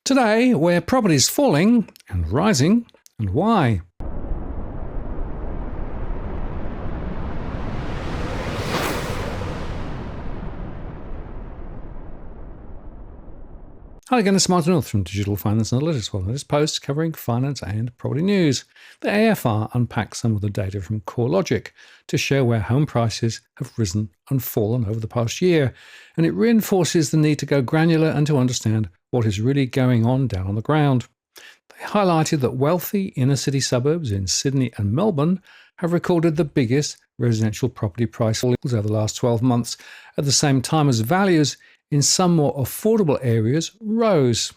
Today, where property's falling and rising, and why. Hi again, it's Martin North from Digital Finance Analytics. Well, this post covering finance and property news. The AFR unpacks some of the data from CoreLogic to show where home prices have risen and fallen over the past year, and it reinforces the need to go granular and to understand what is really going on down on the ground. They highlighted that wealthy inner-city suburbs in Sydney and Melbourne have recorded the biggest residential property price falls over the last 12 months, at the same time as values in some more affordable areas rose.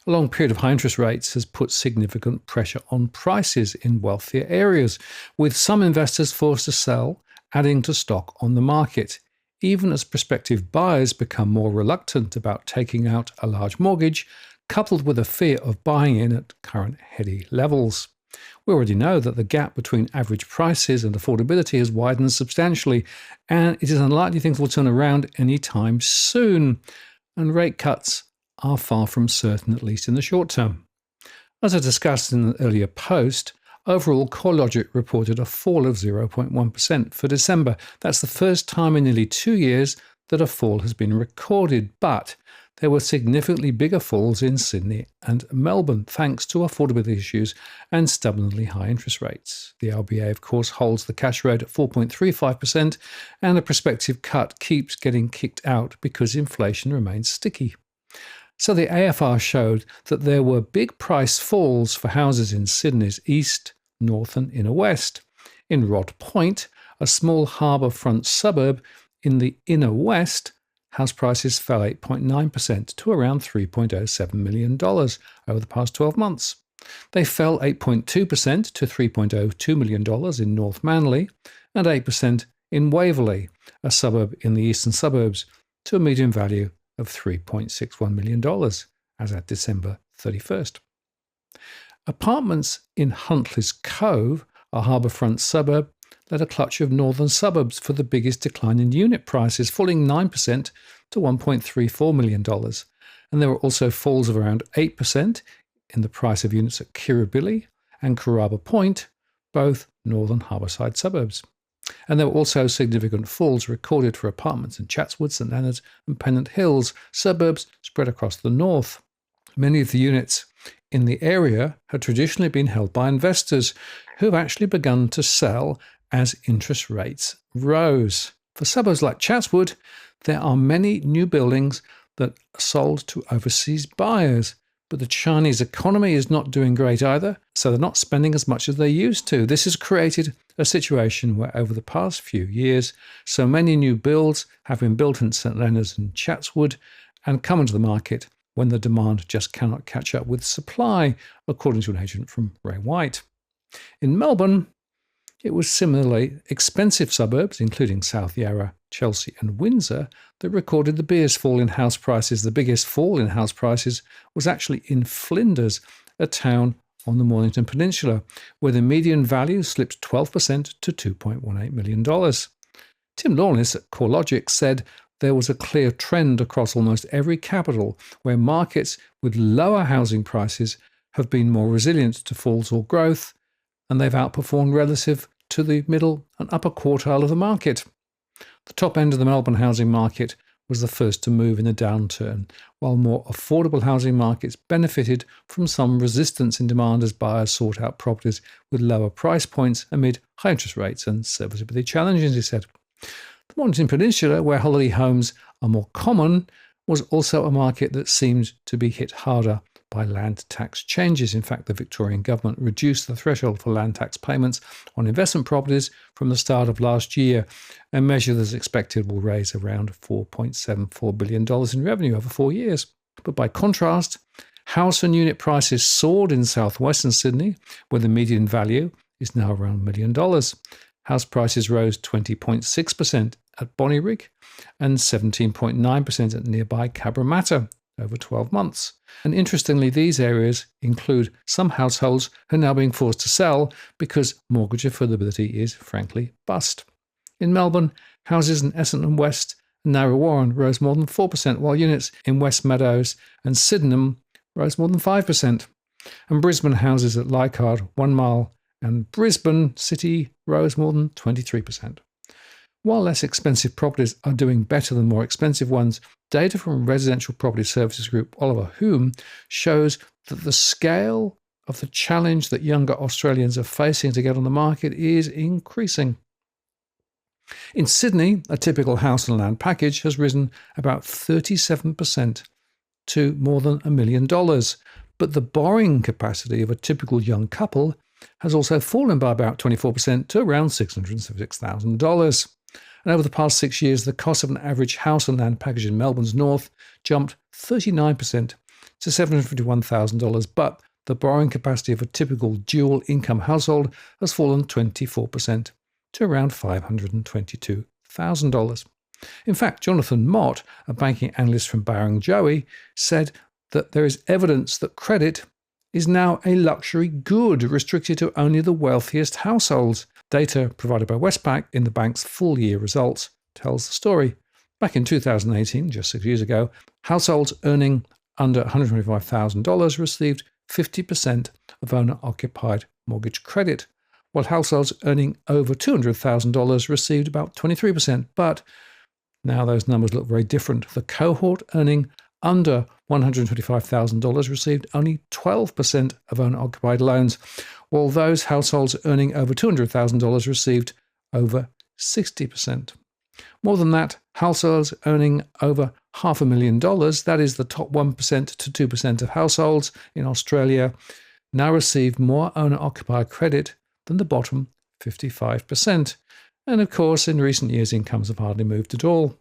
A long period of high interest rates has put significant pressure on prices in wealthier areas, with some investors forced to sell, adding to stock on the market, even as prospective buyers become more reluctant about taking out a large mortgage, coupled with a fear of buying in at current heady levels. We already know that the gap between average prices and affordability has widened substantially, and it is unlikely things will turn around anytime soon, and rate cuts are far from certain, at least in the short term. As I discussed in an earlier post, overall CoreLogic reported a fall of 0.1% for December. That's the first time in nearly 2 years that a fall has been recorded, but there were significantly bigger falls in Sydney and Melbourne, thanks to affordability issues and stubbornly high interest rates. The RBA, of course, holds the cash rate at 4.35%, and a prospective cut keeps getting kicked out because inflation remains sticky. So the AFR showed that there were big price falls for houses in Sydney's east, north and inner west. In Rod Point, a small harbour front suburb in the inner west, house prices fell 8.9% to around $3.07 million over the past 12 months. They fell 8.2% to $3.02 million in North Manly and 8% in Waverley, a suburb in the eastern suburbs, to a median value of $3.61 million as at December 31st. Apartments in Huntleys Cove, a harbourfront suburb, led a clutch of northern suburbs for the biggest decline in unit prices, falling 9% to $1.34 million. And there were also falls of around 8% in the price of units at Kirribilli and Carraba Point, both northern harbourside suburbs. And there were also significant falls recorded for apartments in Chatswood, St Leonards and Pennant Hills, suburbs spread across the north. Many of the units in the area had traditionally been held by investors who have actually begun to sell as interest rates rose. For suburbs like Chatswood, there are many new buildings that are sold to overseas buyers, but the Chinese economy is not doing great either, so they're not spending as much as they used to. This has created a situation where over the past few years, so many new builds have been built in St Leonards and Chatswood and come into the market when the demand just cannot catch up with supply, according to an agent from Ray White. In Melbourne, it was similarly expensive suburbs, including South Yarra, Chelsea and Windsor, that recorded the biggest fall in house prices. The biggest fall in house prices was actually in Flinders, a town on the Mornington Peninsula, where the median value slipped 12% to $2.18 million. Tim Lawless at CoreLogic said there was a clear trend across almost every capital where markets with lower housing prices have been more resilient to falls or growth, and they've outperformed relative to the middle and upper quartile of the market. The top end of the Melbourne housing market was the first to move in a downturn, while more affordable housing markets benefited from some resistance in demand as buyers sought out properties with lower price points amid high interest rates and serviceability challenges, he said. The Mornington Peninsula, where holiday homes are more common, was also a market that seemed to be hit harder by land tax changes. In fact, the Victorian government reduced the threshold for land tax payments on investment properties from the start of last year, a measure that is expected will raise around $4.74 billion in revenue over 4 years. But by contrast, house and unit prices soared in southwestern Sydney, where the median value is now around $1 million. House prices rose 20.6% at Bonnyrigg and 17.9% at nearby Cabramatta over 12 months. And interestingly, these areas include some households who are now being forced to sell because mortgage affordability is frankly bust. In Melbourne, houses in Essendon West and Narre Warren rose more than 4%, while units in West Meadows and Sydenham rose more than 5%. And Brisbane houses at Leichhardt, 1 Mile, and Brisbane City rose more than 23%. While less expensive properties are doing better than more expensive ones, data from Residential Property Services Group Oliver Hume shows that the scale of the challenge that younger Australians are facing to get on the market is increasing. In Sydney, a typical house and land package has risen about 37% to more than $1 million, but the borrowing capacity of a typical young couple has also fallen by about 24% to around $676,000. And over the past 6 years, the cost of an average house and land package in Melbourne's north jumped 39% to $751,000, but the borrowing capacity of a typical dual income household has fallen 24% to around $522,000. In fact, Jonathan Mott, a banking analyst from Barrenjoey, said that there is evidence that credit is now a luxury good restricted to only the wealthiest households. Data provided by Westpac in the bank's full year results tells the story. Back in 2018, just 6 years ago, households earning under $125,000 received 50% of owner-occupied mortgage credit, while households earning over $200,000 received about 23%. But now those numbers look very different. The cohort earning under $125,000 received only 12% of owner-occupied loans, while those households earning over $200,000 received over 60%. More than that, households earning over $500,000, that is the top 1% to 2% of households in Australia, now receive more owner-occupied credit than the bottom 55%. And of course, in recent years, incomes have hardly moved at all.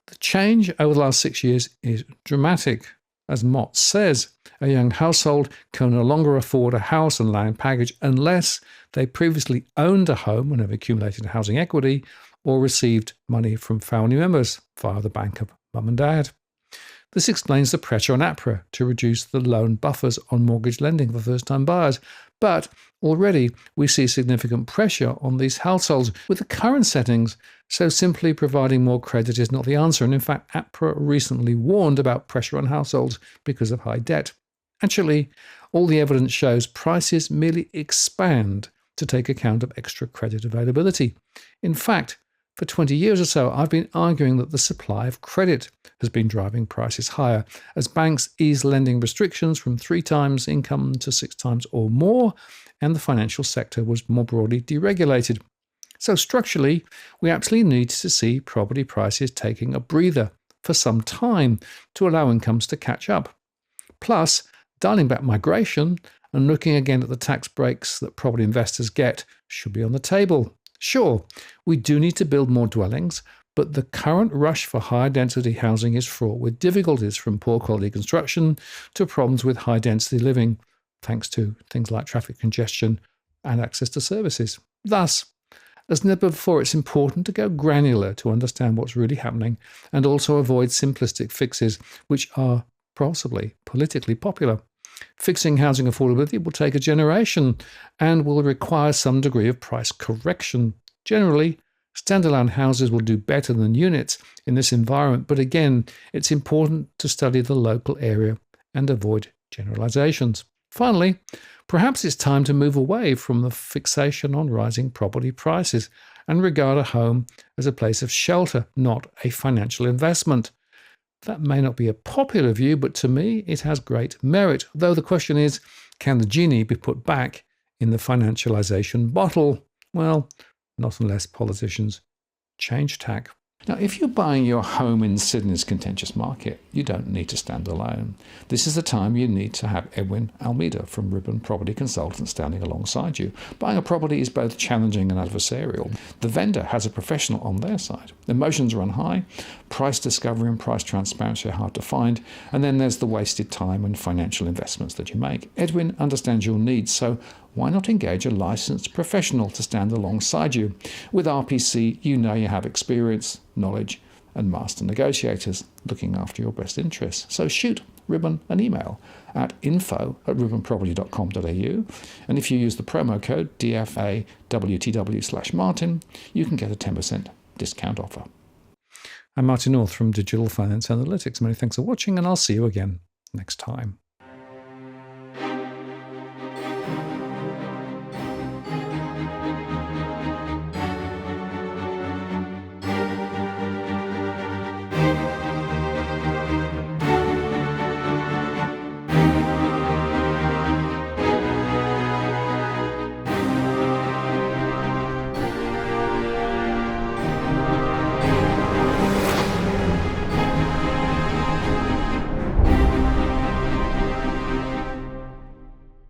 The change over the last 6 years is dramatic. As Mott says, a young household can no longer afford a house and land package unless they previously owned a home and have accumulated housing equity or received money from family members via the bank of mum and dad. This explains the pressure on APRA to reduce the loan buffers on mortgage lending for first-time buyers. But already we see significant pressure on these households with the current settings, so simply providing more credit is not the answer. And in fact, APRA recently warned about pressure on households because of high debt. Actually, all the evidence shows prices merely expand to take account of extra credit availability. In fact, for 20 years or so, I've been arguing that the supply of credit has been driving prices higher as banks ease lending restrictions from 3 times income to 6 times or more, and the financial sector was more broadly deregulated. So structurally, we absolutely need to see property prices taking a breather for some time to allow incomes to catch up. Plus, dialing back migration and looking again at the tax breaks that property investors get should be on the table. Sure, we do need to build more dwellings, but the current rush for higher density housing is fraught with difficulties from poor quality construction to problems with high density living, thanks to things like traffic congestion and access to services. Thus, as never before, it's important to go granular to understand what's really happening and also avoid simplistic fixes which are possibly politically popular. Fixing housing affordability will take a generation and will require some degree of price correction. Generally, standalone houses will do better than units in this environment, but again, it's important to study the local area and avoid generalizations. Finally, perhaps it's time to move away from the fixation on rising property prices and regard a home as a place of shelter, not a financial investment. That may not be a popular view, but to me, it has great merit. Though the question is, can the genie be put back in the financialization bottle? Well, not unless politicians change tack. Now, if you're buying your home in Sydney's contentious market, you don't need to stand alone. This is the time you need to have Edwin Almeida from Ribbon Property Consultants standing alongside you. Buying a property is both challenging and adversarial. The vendor has a professional on their side. Emotions run high, price discovery and price transparency are hard to find, and then there's the wasted time and financial investments that you make. Edwin understands your needs, so why not engage a licensed professional to stand alongside you? With RPC, you know you have experience, knowledge, and master negotiators looking after your best interests. So shoot Ribbon an email at info@ribbonproperty.com.au, and if you use the promo code DFAWTW/Martin, you can get a 10% discount offer. I'm Martin North from Digital Finance Analytics. Many thanks for watching, and I'll see you again next time.